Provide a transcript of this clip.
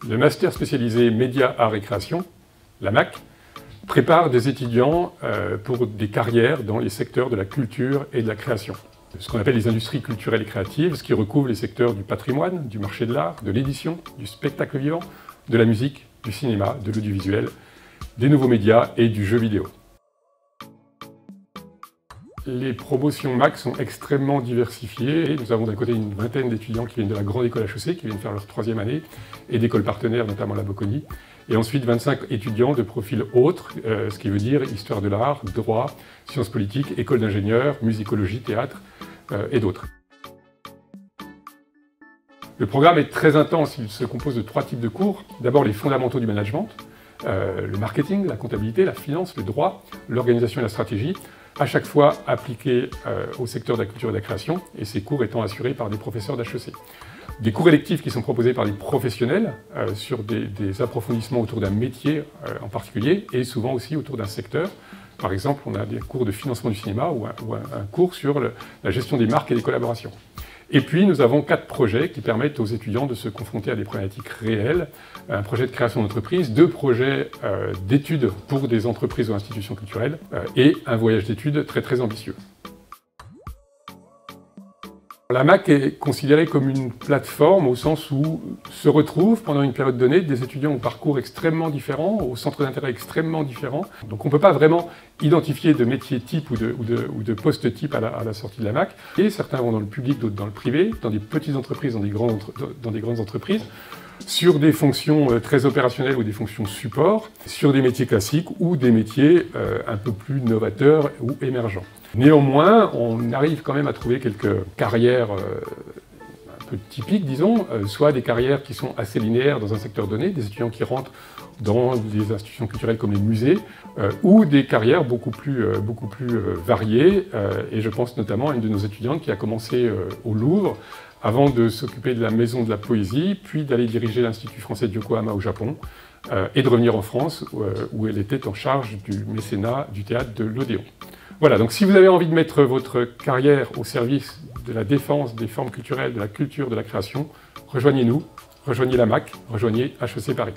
Le master spécialisé Médias, Arts et Création, la MAC, prépare des étudiants pour des carrières dans les secteurs de la culture et de la création. Ce qu'on appelle les industries culturelles et créatives, ce qui recouvre les secteurs du patrimoine, du marché de l'art, de l'édition, du spectacle vivant, de la musique, du cinéma, de l'audiovisuel, des nouveaux médias et du jeu vidéo. Les promotions MAC sont extrêmement diversifiées. Nous avons d'un côté une vingtaine d'étudiants qui viennent de la grande école HEC, qui viennent faire leur 3e année, et d'écoles partenaires, notamment la Bocconi. Et ensuite 25 étudiants de profil autres, ce qui veut dire histoire de l'art, droit, sciences politiques, école d'ingénieurs, musicologie, théâtre et d'autres. Le programme est très intense, il se compose de 3 types de cours. D'abord les fondamentaux du management, le marketing, la comptabilité, la finance, le droit, l'organisation et la stratégie, à chaque fois appliqués au secteur de la culture et de la création, et ces cours étant assurés par des professeurs d'HEC. Des cours électifs qui sont proposés par des professionnels sur des approfondissements autour d'un métier en particulier, et souvent aussi autour d'un secteur. Par exemple, on a des cours de financement du cinéma ou un cours sur la gestion des marques et des collaborations. Et puis, nous avons 4 projets qui permettent aux étudiants de se confronter à des problématiques réelles. Un projet de création d'entreprise, 2 projets d'études pour des entreprises ou institutions culturelles, et un voyage d'études très très ambitieux. La MAC est considérée comme une plateforme au sens où se retrouvent pendant une période donnée des étudiants au parcours extrêmement différents, au centre d'intérêt extrêmement différents. Donc on ne peut pas vraiment identifier de métier type ou de poste type à la sortie de la MAC. Et certains vont dans le public, d'autres dans le privé, dans des petites entreprises, dans des grandes entreprises, sur des fonctions très opérationnelles ou des fonctions support, sur des métiers classiques ou des métiers un peu plus novateurs ou émergents. Néanmoins, on arrive quand même à trouver quelques carrières un peu typiques, disons, soit des carrières qui sont assez linéaires dans un secteur donné, des étudiants qui rentrent dans des institutions culturelles comme les musées, ou des carrières beaucoup plus variées, et je pense notamment à une de nos étudiantes qui a commencé au Louvre, avant de s'occuper de la Maison de la Poésie, puis d'aller diriger l'Institut français de Yokohama au Japon, et de revenir en France, où elle était en charge du mécénat du théâtre de l'Odéon. Voilà, donc si vous avez envie de mettre votre carrière au service de la défense des formes culturelles, de la culture, de la création, rejoignez-nous, rejoignez la MAC, rejoignez HEC Paris.